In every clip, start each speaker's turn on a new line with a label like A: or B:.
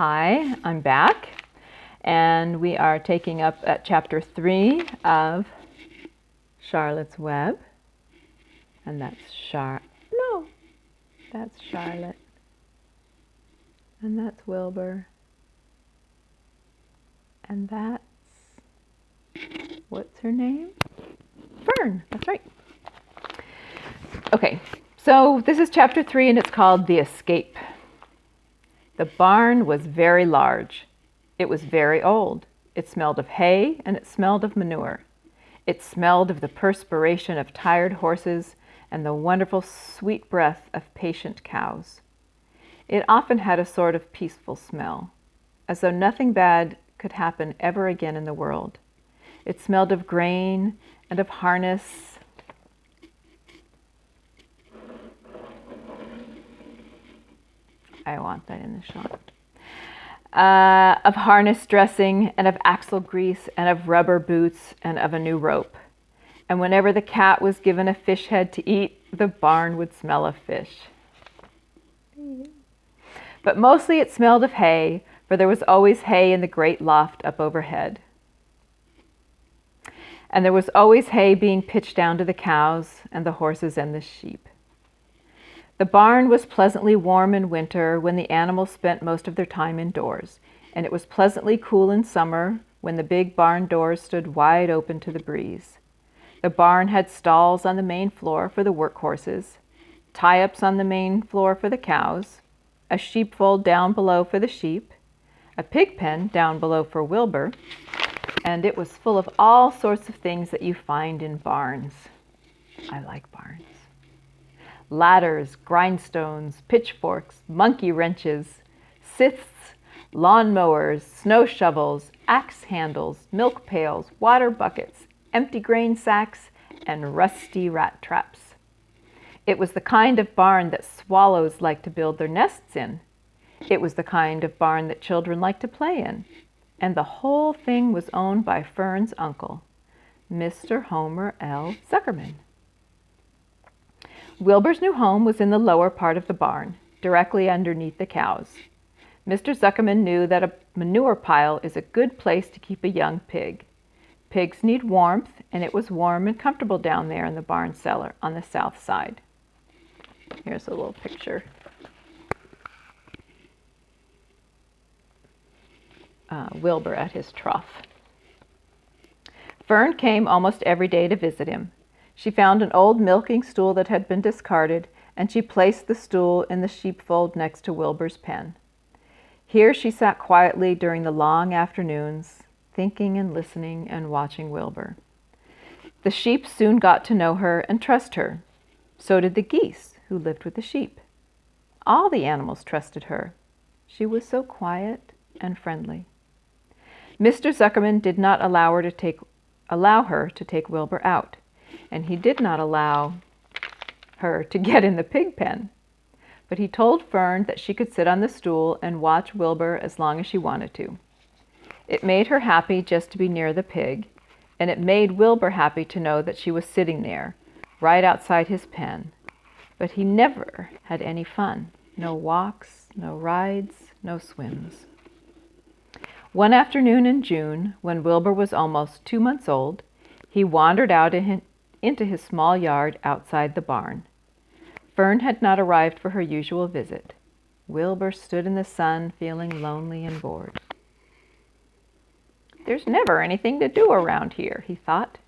A: Hi, I'm back, and we are taking up at chapter 3 of Charlotte's Web, and that's that's Charlotte, and that's Wilbur, and that's, what's her name? Fern, that's right. Okay, so this is chapter 3, and it's called The Escape. The barn was very large. It was very old. It smelled of hay, and it smelled of manure. It smelled of the perspiration of tired horses and the wonderful sweet breath of patient cows. It often had a sort of peaceful smell, as though nothing bad could happen ever again in the world. It smelled of grain and of harness. I want that in the shot. Of harness dressing and of axle grease and of rubber boots and of a new rope. And whenever the cat was given a fish head to eat, the barn would smell of fish. But mostly it smelled of hay, for there was always hay in the great loft up overhead. And there was always hay being pitched down to the cows and the horses and the sheep. The barn was pleasantly warm in winter when the animals spent most of their time indoors, and it was pleasantly cool in summer when the big barn doors stood wide open to the breeze. The barn had stalls on the main floor for the work horses, tie-ups on the main floor for the cows, a sheepfold down below for the sheep, a pig pen down below for Wilbur, and it was full of all sorts of things that you find in barns. I like barns. Ladders, grindstones, pitchforks, monkey wrenches, scythes, lawnmowers, snow shovels, axe handles, milk pails, water buckets, empty grain sacks, and rusty rat traps. It was the kind of barn that swallows like to build their nests in. It was the kind of barn that children like to play in. And the whole thing was owned by Fern's uncle, Mr. Homer L. Zuckerman. Wilbur's new home was in the lower part of the barn, directly underneath the cows. Mr. Zuckerman knew that a manure pile is a good place to keep a young pig. Pigs need warmth, and it was warm and comfortable down there in the barn cellar on the south side. Here's a little picture. Wilbur at his trough. Fern came almost every day to visit him. She found an old milking stool that had been discarded, and she placed the stool in the sheepfold next to Wilbur's pen. Here she sat quietly during the long afternoons, thinking and listening and watching Wilbur. The sheep soon got to know her and trust her. So did the geese who lived with the sheep. All the animals trusted her. She was so quiet and friendly. Mr. Zuckerman did not allow her to take Wilbur out, and he did not allow her to get in the pig pen. But he told Fern that she could sit on the stool and watch Wilbur as long as she wanted to. It made her happy just to be near the pig, and it made Wilbur happy to know that she was sitting there, right outside his pen. But he never had any fun. No walks, no rides, no swims. One afternoon in June, when Wilbur was almost 2 months old, he wandered out into his small yard outside the barn. Fern had not arrived for her usual visit. Wilbur stood in the sun, feeling lonely and bored. "There's never anything to do around here," he thought.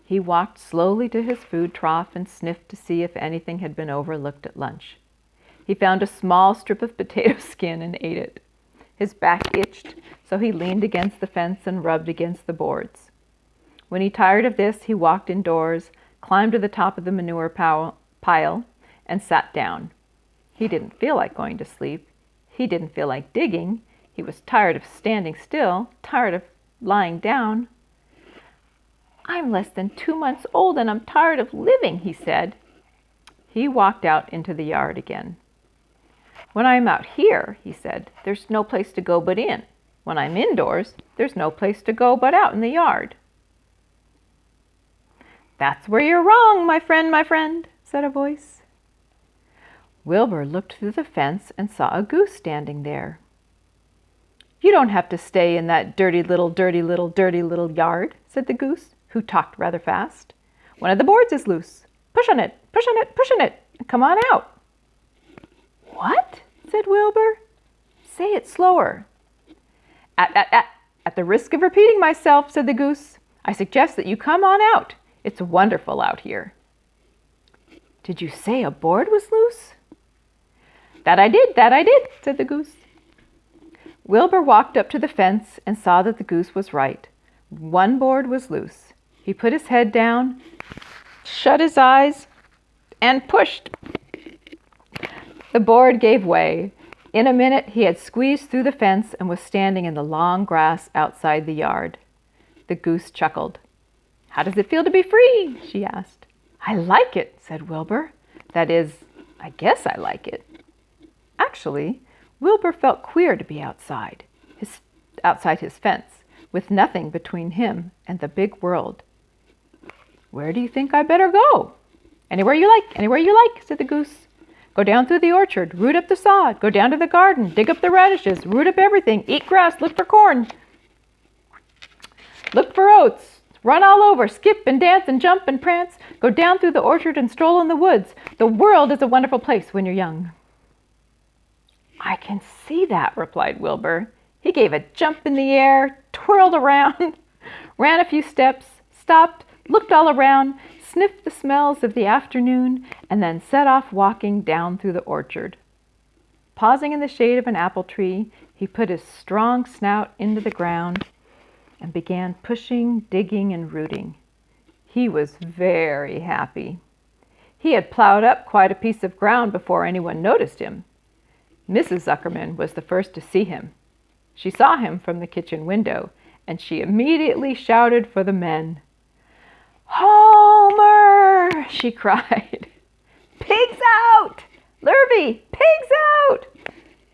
A: He walked slowly to his food trough and sniffed to see if anything had been overlooked at lunch. He found a small strip of potato skin and ate it. His back itched, so he leaned against the fence and rubbed against the boards. When he tired of this, he walked indoors, climbed to the top of the manure pile, and sat down. He didn't feel like going to sleep. He didn't feel like digging. He was tired of standing still, tired of lying down. "I'm less than 2 months old and I'm tired of living," he said. He walked out into the yard again. "When I'm out here," he said, "there's no place to go but in. When I'm indoors, there's no place to go but out in the yard." "That's where you're wrong, my friend," said a voice. Wilbur looked through the fence and saw a goose standing there. You don't have to stay in that dirty little, dirty little, dirty little yard, said the goose, who talked rather fast. One of the boards is loose. Push on it, push on it, push on it, and come on out. What? Said Wilbur. Say it slower. At the risk of repeating myself, said the goose, I suggest that you come on out. It's wonderful out here. Did you say a board was loose? That I did, said the goose. Wilbur walked up to the fence and saw that the goose was right. One board was loose. He put his head down, shut his eyes, and pushed. The board gave way. In a minute, he had squeezed through the fence and was standing in the long grass outside the yard. The goose chuckled. How does it feel to be free? She asked. I like it, said Wilbur. That is, I guess I like it. Actually, Wilbur felt queer to be outside his fence, with nothing between him and the big world. Where do you think I better go? Anywhere you like, said the goose. Go down through the orchard, root up the sod, go down to the garden, dig up the radishes, root up everything, eat grass, look for corn, look for oats, run all over, skip and dance and jump and prance, go down through the orchard and stroll in the woods. The world is a wonderful place when you're young. I can see that, replied Wilbur. He gave a jump in the air, twirled around, ran a few steps, stopped, looked all around, sniffed the smells of the afternoon, and then set off walking down through the orchard. Pausing in the shade of an apple tree, he put his strong snout into the ground and began pushing, digging, and rooting. He was very happy. He had plowed up quite a piece of ground before anyone noticed him. Mrs. Zuckerman was the first to see him. She saw him from the kitchen window, and she immediately shouted for the men. Homer! She cried. Pigs out! Lurvy, pigs out!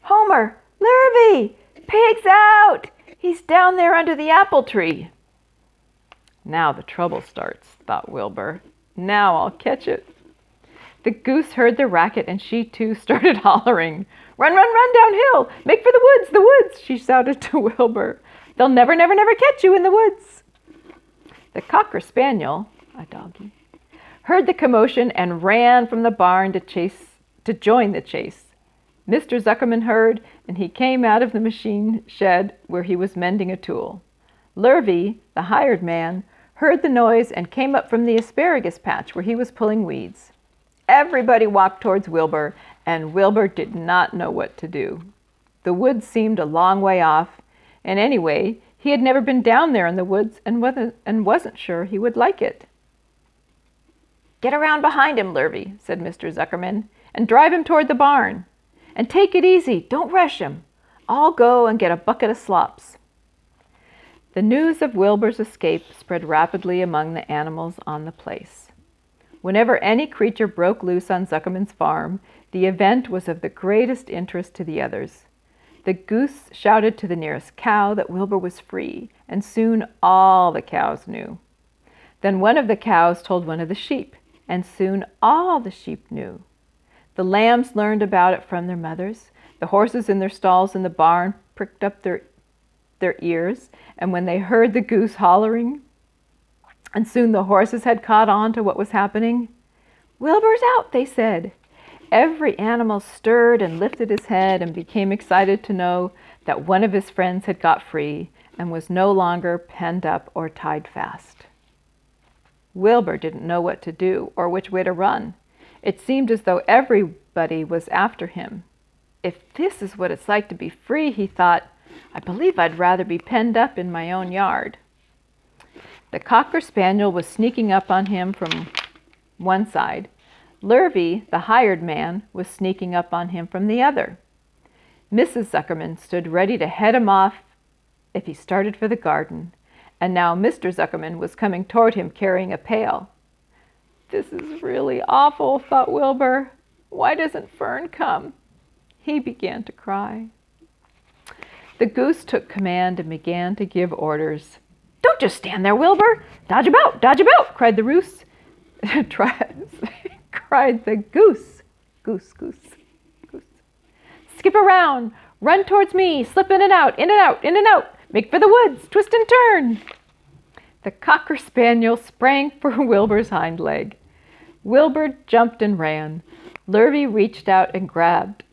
A: Homer, Lurvy, pigs out! He's down there under the apple tree. Now the trouble starts, thought Wilbur. Now I'll catch it. The goose heard the racket, and she too started hollering. Run, run, run downhill! Make for the woods, she shouted to Wilbur. They'll never, never, never catch you in the woods. The cocker spaniel, a doggie, heard the commotion and ran from the barn to join the chase. Mr. Zuckerman heard, and he came out of the machine shed where he was mending a tool. Lurvy, the hired man, heard the noise and came up from the asparagus patch where he was pulling weeds. Everybody walked towards Wilbur, and Wilbur did not know what to do. The woods seemed a long way off, and anyway, he had never been down there in the woods and wasn't sure he would like it. Get around behind him, Lurvy, said Mr. Zuckerman, and drive him toward the barn. And take it easy, don't rush him. I'll go and get a bucket of slops. The news of Wilbur's escape spread rapidly among the animals on the place. Whenever any creature broke loose on Zuckerman's farm, the event was of the greatest interest to the others. The goose shouted to the nearest cow that Wilbur was free, and soon all the cows knew. Then one of the cows told one of the sheep, and soon all the sheep knew. The lambs learned about it from their mothers. The horses in their stalls in the barn pricked up their ears, and when they heard the goose hollering, and soon the horses had caught on to what was happening. Wilbur's out, they said. Every animal stirred and lifted his head and became excited to know that one of his friends had got free and was no longer penned up or tied fast. Wilbur didn't know what to do or which way to run. It seemed as though everybody was after him. If this is what it's like to be free, he thought, I believe I'd rather be penned up in my own yard. The cocker spaniel was sneaking up on him from one side. Lurvy, the hired man, was sneaking up on him from the other. Mrs. Zuckerman stood ready to head him off if he started for the garden, and now Mr. Zuckerman was coming toward him carrying a pail. This is really awful, thought Wilbur. Why doesn't Fern come? He began to cry. The goose took command and began to give orders. Don't just stand there, Wilbur. Dodge about, cried the goose. Cried the goose. Goose, goose, goose. Skip around, Run towards me, slip in and out, in and out, in and out. Make for the woods, twist and turn. The Cocker Spaniel sprang for Wilbur's hind leg. Wilbur jumped and ran. Lurvy reached out and grabbed.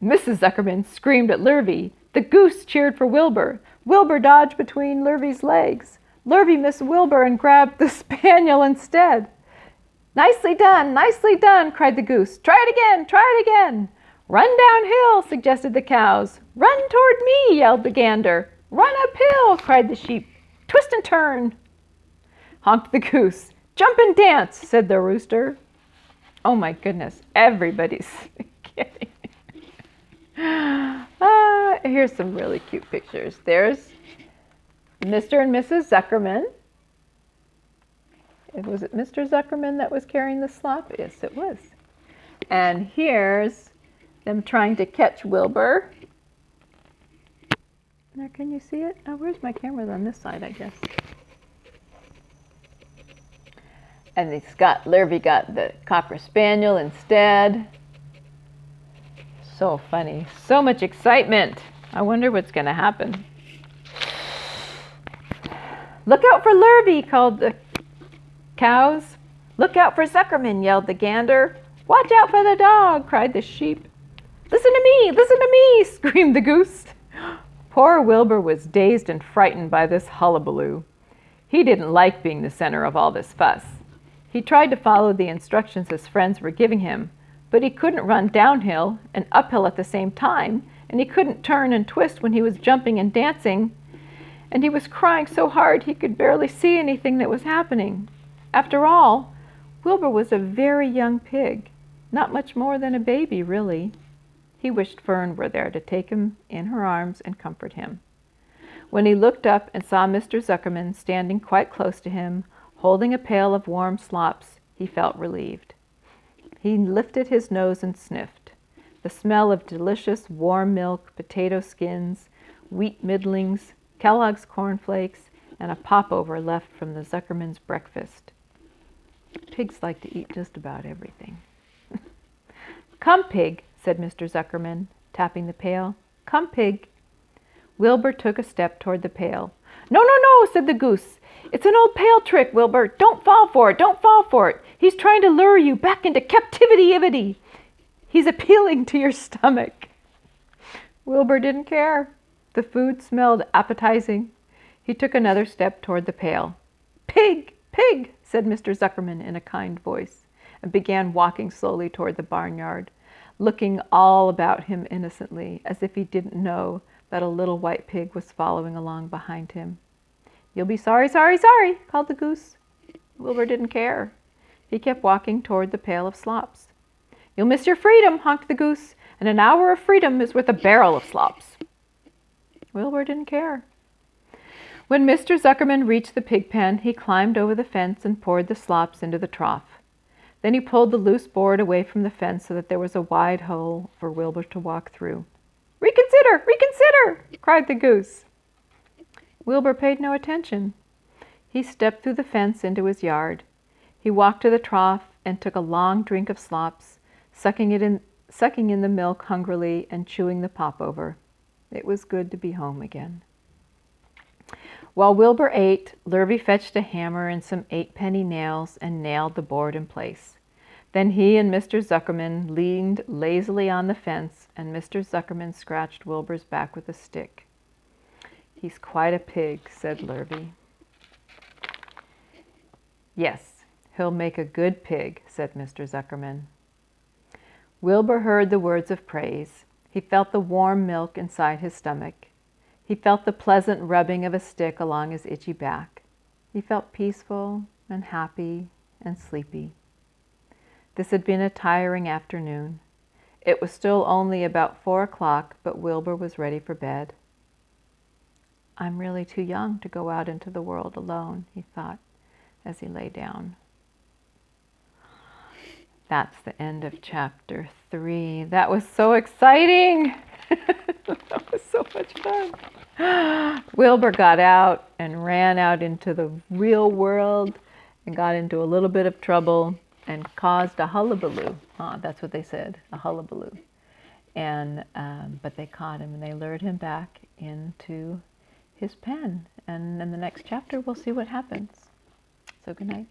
A: Mrs. Zuckerman screamed at Lurvy. The goose cheered for Wilbur. Wilbur dodged between Lurvy's legs. Lurvy missed Wilbur and grabbed the spaniel instead. Nicely done, cried the goose. Try it again. Run downhill, suggested the cows. Run toward me, yelled the gander. Run uphill, cried the sheep. Twist and turn, honked the goose. Jump and dance, said the rooster. Oh my goodness, everybody's kidding. Here's some really cute pictures. There's Mr. and Mrs. Zuckerman. Was it Mr. Zuckerman that was carrying the slop? Yes, it was. And here's them trying to catch Wilbur. Now, can you see it? Oh, where's my camera? On this side, I guess. And Lurvy got the Cocker Spaniel instead. So funny. So much excitement. I wonder what's going to happen. Look out for Lurvy, called the cows. Look out for Zuckerman, yelled the gander. Watch out for the dog, cried the sheep. Listen to me, screamed the goose. Poor Wilbur was dazed and frightened by this hullabaloo. He didn't like being the center of all this fuss. He tried to follow the instructions his friends were giving him, but he couldn't run downhill and uphill at the same time, and he couldn't turn and twist when he was jumping and dancing, and he was crying so hard he could barely see anything that was happening. After all, Wilbur was a very young pig, not much more than a baby, really. He wished Fern were there to take him in her arms and comfort him. When he looked up and saw Mr. Zuckerman standing quite close to him, holding a pail of warm slops, he felt relieved. He lifted his nose and sniffed. The smell of delicious warm milk, potato skins, wheat middlings, Kellogg's cornflakes, and a popover left from the Zuckerman's breakfast. Pigs like to eat just about everything. Come, pig, said Mr. Zuckerman, tapping the pail. Come, pig. Wilbur took a step toward the pail. No, said the goose. It's an old pail trick, Wilbur. Don't fall for it. He's trying to lure you back into captivity-ivity. He's appealing to your stomach. Wilbur didn't care. The food smelled appetizing. He took another step toward the pail. Pig, said Mr. Zuckerman in a kind voice, and began walking slowly toward the barnyard, looking all about him innocently, as if he didn't know that a little white pig was following along behind him. You'll be sorry, called the goose. Wilbur didn't care. He kept walking toward the pail of slops. You'll miss your freedom, honked the goose, and an hour of freedom is worth a barrel of slops. Wilbur didn't care. When Mr. Zuckerman reached the pig pen, he climbed over the fence and poured the slops into the trough. Then he pulled the loose board away from the fence so that there was a wide hole for Wilbur to walk through. Reconsider! Cried the goose. Wilbur paid no attention. He stepped through the fence into his yard. He walked to the trough and took a long drink of slops, sucking in the milk hungrily and chewing the popover. It was good to be home again. While Wilbur ate, Lurvy fetched a hammer and some 8-penny nails and nailed the board in place. Then he and Mr. Zuckerman leaned lazily on the fence, and Mr. Zuckerman scratched Wilbur's back with a stick. He's quite a pig, said Lurvy. Yes, he'll make a good pig, said Mr. Zuckerman. Wilbur heard the words of praise. He felt the warm milk inside his stomach. He felt the pleasant rubbing of a stick along his itchy back. He felt peaceful and happy and sleepy. This had been a tiring afternoon. It was still only about 4 o'clock, but Wilbur was ready for bed. I'm really too young to go out into the world alone, he thought as he lay down. That's the end of chapter 3. That was so exciting! That was so much fun. Wilbur got out and ran out into the real world and got into a little bit of trouble and caused a hullabaloo. That's what they said, a hullabaloo. And but they caught him and they lured him back into his pen. And in the next chapter, we'll see what happens. So good night.